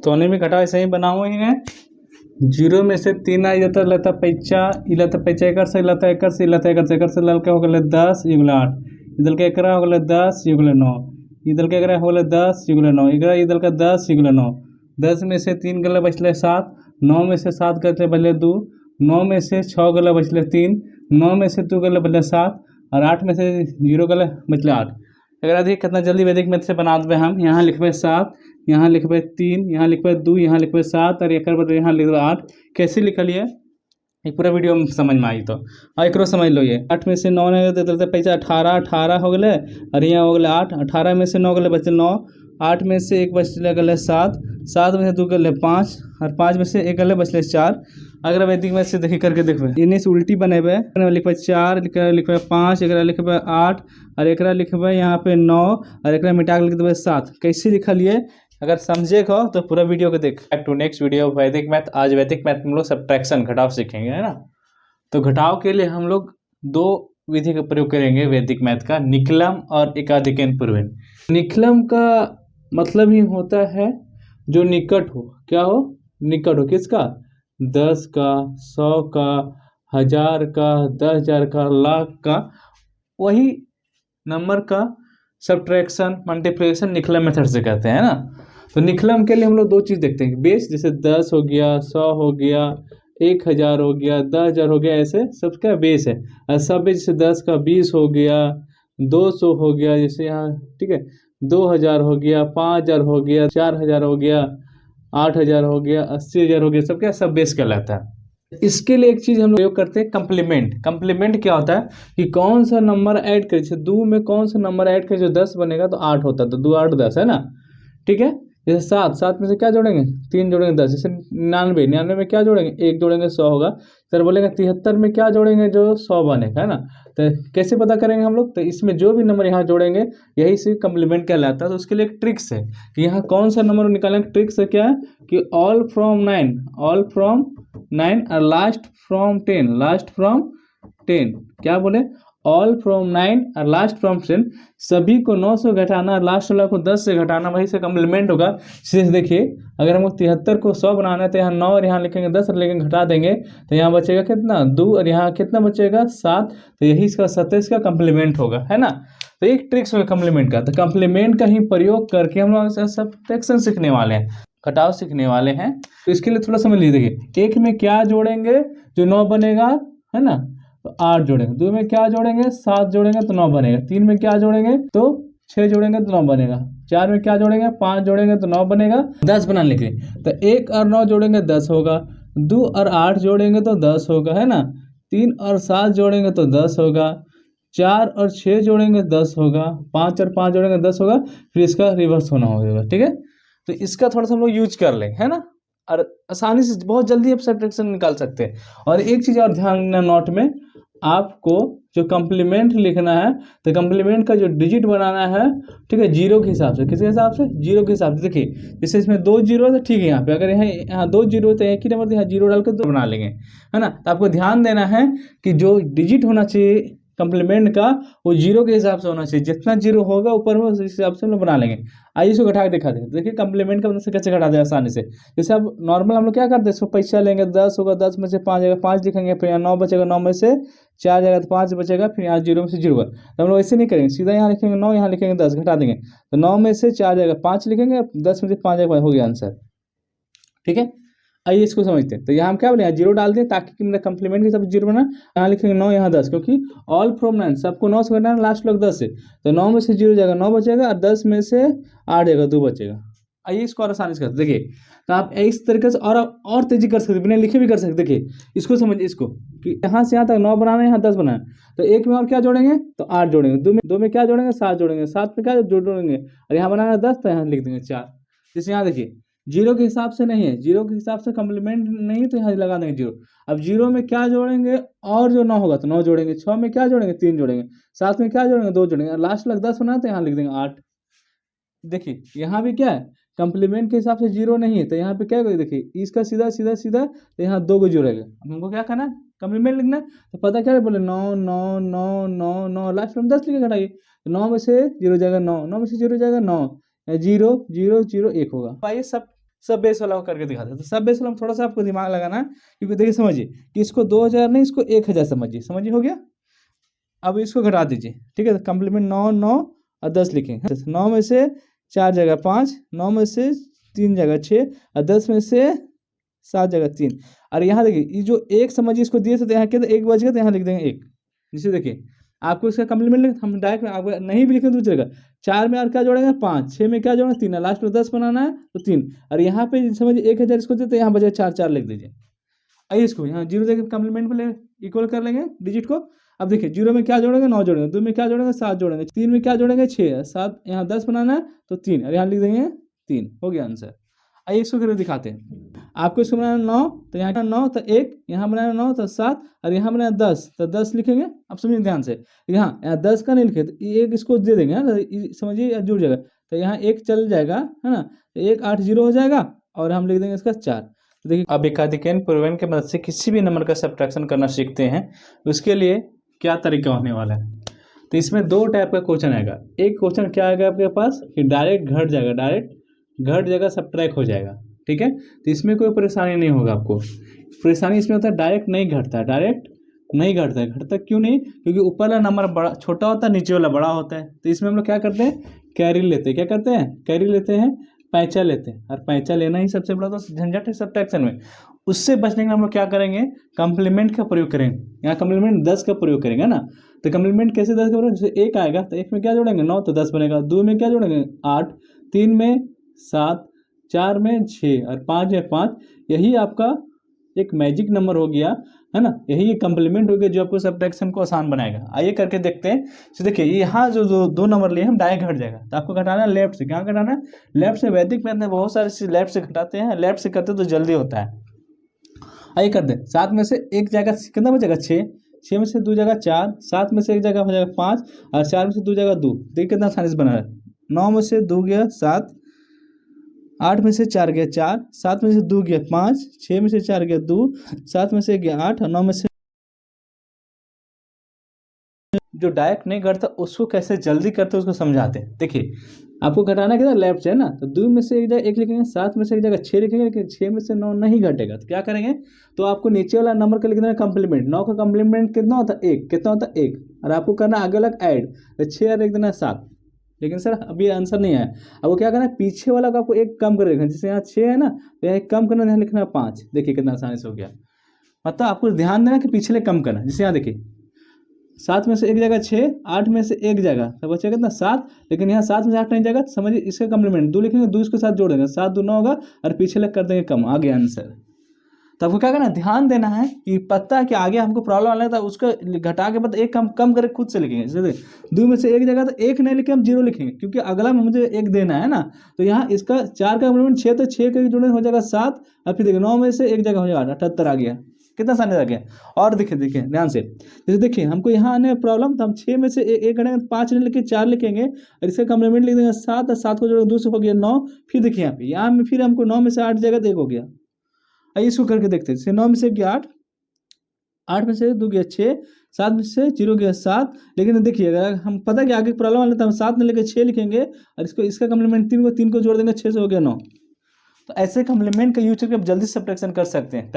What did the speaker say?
तोने में घटाव ऐसे ही बनाओ ही है। 0 में से 3 आई जाता लेता पैचा इलाता पैचा एकर से इलाता एकर से इलाता एकर से ललके हो गए 10 युगल 8 इधर के एकरा हो गए 10 युगल 9 इधर के एकरा हो गए 10 युगल 9 एकरा इधर का 10 युगल 9 10 में से 3 गले बचले 7 9 में से 7 गले बचले 2 9 में से 6 गले बचले 3 9 में से 2 गले बचले 7 और 8 में से 0 गले बचले 8। अगर अधिक कितना जल्दी वैदिक मैथ से बना देवे हम। यहाँ लिखबे 7 यहाँ लिखबे 3 यहाँ लिखबे 2 यहाँ लिखबे 7 और एक बाद यहाँ लिखबे 8। कैसे लिखलिए एक पूरा वीडियो में समझ में आई तो एक समझ लो। ये 8 में से 9 ने पैसा 18 हो गए और यहाँ हो गए 8 18 में से 9 गए बचे 9 8 में से एक बचले गए 7 7 में से 2 गए 5 और 5 में से एक गए बचले 4। अगर वैदिक मैथ से देखिए करके देखबे इन्हीं से उल्टी बनेबे लिखबे 4 लिखबे 5 एक लिखबे 8 और एक लिखबे यहाँ पे 9 और एक मिटा के लिख देवे 7। कैसे लिखलिए अगर समझे हो तो पूरा वीडियो को देख। बैक टू नेक्स्ट वीडियो वैदिक मैथ। आज वैदिक मैथ में हम लोग सब्ट्रैक्शन घटाव सीखेंगे है ना। तो घटाव के लिए हम लोग 2 विधि का प्रयोग करेंगे वैदिक मैथ का, निकलम और एकाधिकन पूर्वन। निकलम का मतलब ही होता है जो निकट हो। क्या हो? निकट हो। किसका? 10 का 100 का 1000 का 10,000 का लाख का वही नंबर का सब्ट्रैक्शन मल्टीप्लिकेशन निकलम मेथड से कहते हैं ना। तो निकलम के लिए हम लोग 2 चीज़ देखते हैं, बेस जैसे 10 हो गया 100 हो गया 1000 हो गया 10,000 हो गया, ऐसे सबका बेस है। और सब बेस जैसे 10 का 20 हो गया 200 हो गया जैसे यहाँ, ठीक है 2000 हो गया 5000 हो गया 4000 हो गया 8000 हो गया 80,000 हो गया, सब क्या सब बेस कहलाता है। इसके लिए एक चीज़ हम लोग प्रयोग करते हैं कंप्लीमेंट। कंप्लीमेंट क्या होता है कि कौन सा नंबर ऐड करें, जैसे 2 में कौन सा नंबर ऐड करें जो 10 बनेगा तो 8 होता है, तो 2 8 10 है ना, ठीक है। जैसे 7 में से क्या जोड़ेंगे 3 जोड़ेंगे 10। जैसे 99 में क्या जोड़ेंगे 1 जोड़ेंगे 100 होगा। सर बोलेंगे 73 में क्या जोड़ेंगे जो 100 बनेगा है ना। तो कैसे पता करेंगे हम लोग? तो इसमें जो भी नंबर यहाँ जोड़ेंगे यही से कम्प्लीमेंट कहलाता है। तो उसके लिए एक ट्रिक्स है कि यहाँ कौन सा नंबर निकालेंगे। ट्रिक्स है क्या है कि ऑल फ्रॉम 9 और लास्ट फ्रॉम 10 क्या बोले ऑल फ्रॉम 9 और लास्ट फ्रॉम 10, सभी को 9 से घटाना और लास्ट वाला को 10 से घटाना, वही से कम्प्लीमेंट होगा। सीधे देखिए अगर हमको 73 को 100 बनाना है तो यहाँ 9 और यहाँ लिखेंगे 10 और लेकिन घटा देंगे तो यहाँ बचेगा कितना 2 और यहाँ कितना बचेगा 7। तो यही इसका 27 का कम्प्लीमेंट होगा है ना। तो एक ट्रिक्स होगा कम्प्लीमेंट का। तो कम्प्लीमेंट का ही प्रयोग करके हम लोग सब्ट्रैक्शन सीखने वाले हैं, घटाव सीखने वाले हैं। तो इसके लिए थोड़ा समझ लीजिए। देखिए 1 में क्या जोड़ेंगे जो 9 बनेगा है ना, तो 8 जोड़ेंगे। 2 में क्या जोड़ेंगे 7 जोड़ेंगे तो 9 बनेगा। 3 में क्या जोड़ेंगे तो 6 जोड़ेंगे तो 9 बनेगा। 4 में क्या जोड़ेंगे 5 जोड़ेंगे तो 9 बनेगा। 10 बनाने के लिए तो 1 और 9 जोड़ेंगे 10 होगा। 2 और 8 जोड़ेंगे तो 10 होगा है ना। 3 और 7 जोड़ेंगे तो 10 होगा। 4 और 6 जोड़ेंगे 10 होगा। 5 और 5 जोड़ेंगे 10 होगा। फिर इसका रिवर्स होना होगा, ठीक है। तो इसका थोड़ा सा हम लोग यूज कर लें है ना, और आसानी से बहुत जल्दी आप सब्ट्रैक्शन निकाल सकते हैं। और एक चीज़ और ध्यान रखना, नोट में आपको जो कम्प्लीमेंट लिखना है तो कम्प्लीमेंट का जो डिजिट बनाना है, ठीक है, 0 के हिसाब से। किसके हिसाब से? 0 के हिसाब से। देखिए जैसे इसमें 2 0 है तो ठीक है, यहाँ पे अगर यहाँ 2 0 तो एक ही नंबर यहाँ 0 डाल कर 2 बना लेंगे है ना। तो आपको ध्यान देना है कि जो डिजिट होना चाहिए कम्प्लीमेंट का वो 0 के हिसाब से होना चाहिए। जितना 0 होगा ऊपर में उस हिसाब से हम लोग बना लेंगे। आइए इसको घटा के दिखा दें। देखिए कम्प्लीमेंट का मतलब से कैसे घटा दें आसानी से। जैसे अब नॉर्मल हम लोग क्या करते हैं, इसको पैसा लेंगे 10 होगा, 10 में से 5 जाएगा 5 लिखेंगे, फिर यहाँ 9 बचेगा, 9 में से 4 जाएगा तो 5 बचेगा, फिर यहाँ 0 में से 0 होगा। तो हम लोग ऐसे नहीं करेंगे, सीधा यहाँ लिखेंगे 9 यहाँ लिखेंगे 10 घटा देंगे तो 9 में से 4 जाएगा 5 लिखेंगे, 10 में से 5 जाएगा हो गया आंसर, ठीक है। आइए इसको समझते हैं। तो यहाँ हम क्या बोले 0 डाल दें ताकि मेरा कम्प्लीमेंट के हिसाब से 0 बना। यहाँ लिखेंगे 9 यहाँ 10, क्योंकि ऑल फ्रॉम 9 सबको 9 से घटाना, लास्ट लोग 10 से, तो 9 में से 0 जाएगा 9 बचेगा और 10 में से 8 जाएगा 2 बचेगा। आइए इसको और आसानी से करते देखिए। तो आप इस तरीके से और तेजी कर सकते, बिना लिखे भी कर सकते। देखिए इसको समझिए, इसको कि यहाँ से यहाँ तक 9 बनाना है, यहाँ 10 बनाना है। तो 1 में और क्या जोड़ेंगे तो 8 जोड़ेंगे। 2 में क्या जोड़ेंगे 7 जोड़ेंगे। 7 में क्या जोड़ेंगे और यहाँ बनाना है 10 तो यहाँ लिख देंगे 4। जैसे यहाँ देखिए 0 के हिसाब से नहीं है, 0 के हिसाब से कम्प्लीमेंट नहीं, तो यहाँ लगा देंगे 0। अब 0 में क्या जोड़ेंगे और जो 9 होगा तो 9 जोड़ेंगे। 6 में क्या जोड़ेंगे 3 जोड़ेंगे। 7 में क्या जोड़ेंगे 2 जोड़ेंगे। लास्ट लग 10 बना तो यहाँ लिख देंगे 8। देखिए यहाँ भी क्या है कम्प्लीमेंट के हिसाब से 0 नहीं है, तो यहाँ पे क्या करें देखिए इसका सीधा सीधा सीधा तो यहाँ 2 को जोड़ेगा। अब हमको क्या करना है कम्प्लीमेंट लिखना है, तो पता क्या है बोले 9 9 9 9 9 लास्ट में 10 लिखे घटाइए। तो 9 में से 0 जाएगा 9, 9 में से 0 जाएगा 9, 0 0 0 1 होगा। आइए सब सब बेस वाला को करके दिखाते हैं। तो सब बेस वाला में थोड़ा सा आपको दिमाग लगाना है, क्योंकि देखिए समझिए कि इसको 2000 नहीं, इसको 1000 समझिए, हो गया। अब इसको घटा दीजिए, ठीक है। कंप्लीमेंट 9 9 और 10 लिखेंगे। 9 में से 4 जगह 5, 9 में से 3 जगह 6 और 10 में से 7 जगह 3। और यहाँ देखिए ये जो एक समझिए इसको दिए थे, तो यहाँ के एक बच गया, तो यहाँ लिख देंगे 1। जिसे देखिए आपको इसका कंप्लीमेंट हम डायरेक्ट आपको नहीं भी लिखें तो चलेगा। 4 में और क्या जोड़ेंगे 5, 6 में क्या जोड़ेंगे 3, लास्ट में 10 बनाना है तो 3। और यहाँ पे समझिए 1000 इसको देते, यहाँ बचे 4 4 लिख दीजिए। आइए इसको यहाँ 0 देकर कंप्लीमेंट में इक्वल कर लेंगे डिजिट को। अब देखिए 0 में क्या जोड़ेंगे 9 जोड़ेंगे, 2 में क्या जोड़ेंगे 7 जोड़ेंगे, 3 में क्या जोड़ेंगे 6, 7 यहाँ 10 बनाना है तो 3, और यहाँ लिख देंगे 3। हो गया आंसर। आइए इसको करके दिखाते हैं। आपको इसको बनाना 9, तो यहाँ 9 तो 1, यहाँ बनाना 9 तो 7, और यहाँ बनाना 10 तो 10 लिखेंगे। अब समझिए ध्यान से, यहाँ 10 का नहीं लिखे तो एक इसको दे देंगे ना, समझिए जुड़ जाएगा। तो यहाँ 1 चल जाएगा, है ना, 1 8 0 हो जाएगा, और हम लिख देंगे इसका 4। तो देखिए अब एकाधिकन पूर्वन के मदद से किसी भी नंबर का सब्ट्रैक्शन करना सीखते हैं, उसके लिए क्या तरीका होने वाला है। तो इसमें 2 टाइप का क्वेश्चन आएगा। एक क्वेश्चन क्या आएगा आपके पास कि डायरेक्ट घट जाएगा, घट जाएगा, सब्ट्रैक्ट हो जाएगा, ठीक है। तो इसमें कोई परेशानी नहीं होगा आपको। परेशानी इसमें होता है डायरेक्ट नहीं घटता है। घटता क्यों नहीं? क्योंकि ऊपर वाला नंबर बड़ा छोटा होता है, नीचे वाला बड़ा होता है। तो इसमें हम लोग क्या करते हैं, कैरी लेते हैं। क्या करते हैं? कैरी लेते हैं, पैंचा लेते हैं। और पैंचा लेना ही सबसे बड़ा तो झंझट है सब्ट्रैक्शन में। उससे बचने के लिए हम लोग क्या करेंगे, कंप्लीमेंट का प्रयोग करेंगे। यहाँ कंप्लीमेंट 10 का प्रयोग करेंगे ना। तो कंप्लीमेंट कैसे 10 का प्रयोग, जैसे 1 आएगा तो 1 में क्या जोड़ेंगे 9 तो 10 बनेगा, 2 में क्या जोड़ेंगे 8, 3 में 7, 4 में 6 और 5 में 5। यही आपका एक मैजिक नंबर हो गया, है ना। यही कंप्लीमेंट हो गया जो आपको सब्ट्रैक्शन को आसान बनाएगा। आइए करके देखते हैं। तो देखिए यहाँ जो 2 नंबर लिए हम डायरेक्ट घट जाएगा। तो आपको घटाना है लेफ्ट से। क्या घटाना है? लेफ्ट से। वैदिक मैथ में बहुत सारे चीज लेफ्ट से घटाते हैं, लेफ्ट से करते तो जल्दी होता है। आइए कर दें। 7 में से 1 जगह कितना बचेगा 6, 6 में से 2 जगह 4, 7 में से 1 जगह हो जाएगा 5, और 4 में से 2 जगह 2। देखिए कितना आसानी से बना है। 9 में से 2 गया 7, 8 में से 4 गया 4, 7 में से 2 गया 5, 6 में से 4 गया 2, 7 में से गया 8, और 9 में से जो डायरेक्ट नहीं घटता उसको कैसे जल्दी करते हैं उसको समझाते हैं। देखिए आपको घटाना कितना लेफ्ट से है ना। तो 2 में से 1 जगह 1 लिखेंगे, 7 में से 1 जगह 6 लिखेंगे, लेकिन 6 में से 9 नहीं घटेगा। तो क्या करेंगे, तो आपको नीचे वाला नंबर का लिखना है कंप्लीमेंट। 9 का कंप्लीमेंट कितना होता है 1, कितना होता है 1, और आपको करना आगे अलग ऐड। तो 6 और 1 देना 7। लेकिन सर अभी आंसर नहीं आया। अब वो क्या करना है, पीछे वाला को आपको 1 कम कर देना। जैसे यहाँ 6 है ना, तो यहाँ 1 कम करना, यहाँ लिखना 5। देखिए कितना आसानी से हो गया। मतलब आपको ध्यान देना कि पिछले कम करना। जैसे यहाँ देखिए 7 में से 1 जगह 6, 8 में से 1 जगह तो बचेगा कितना 7, लेकिन यहाँ 7 में से 8 नहीं जाएगा। समझिए इसका कंप्लीमेंट 2 लिखेंगे, 2 इसके साथ जोड़ देंगे, 7 2 9 होगा, और पीछे लग कर देंगे कम। आ गया आंसर। तो आपको क्या करना है, ध्यान देना है कि पता है कि आगे हमको प्रॉब्लम आना था, उसका घटा के बाद 1 कम करके खुद से लिखेंगे। जैसे 2 में से 1 जगह तो 1 नहीं लिखे, हम 0 लिखेंगे, क्योंकि अगला में मुझे 1 देना है ना। तो यहाँ इसका 4 का कंप्लीमेंट 6, तो 6 के जोड़े हो जाएगा 7, और फिर देखिए 9 में से 1 जगह हो जाएगा 78 आ गया। कितना आसानी आ गया। और देखिए ध्यान से, जैसे देखिए हमको यहाँ आने में प्रॉब्लम, तो हम 6 में से 1 घटेंगे, 5 नहीं लिखे 4 लिखेंगे, और इसका कंप्लीमेंट लिख देंगे 7, और 7 को जोड़ेंगे 2 से हो गया 9। फिर देखिए यहाँ पे फिर हमको 9 में से 8 जगह तो 1 हो गया। आइए इसको करके देखते हैं। 9 में से 8, 8 में से 2 गया 6, 7 में से 0 गया 7। लेकिन देखिए अगर हम पता है कि आगे प्रॉब्लम वाला, तो हम 7 नहीं लेके 6 लिखेंगे, और इसका कंप्लीमेंट 3 को जोड़ देंगे, 6 से हो गया 9। तो ऐसे कंप्लीमेंट का यूज करके आप जल्दी सब्ट्रैक्शन कर सकते हैं।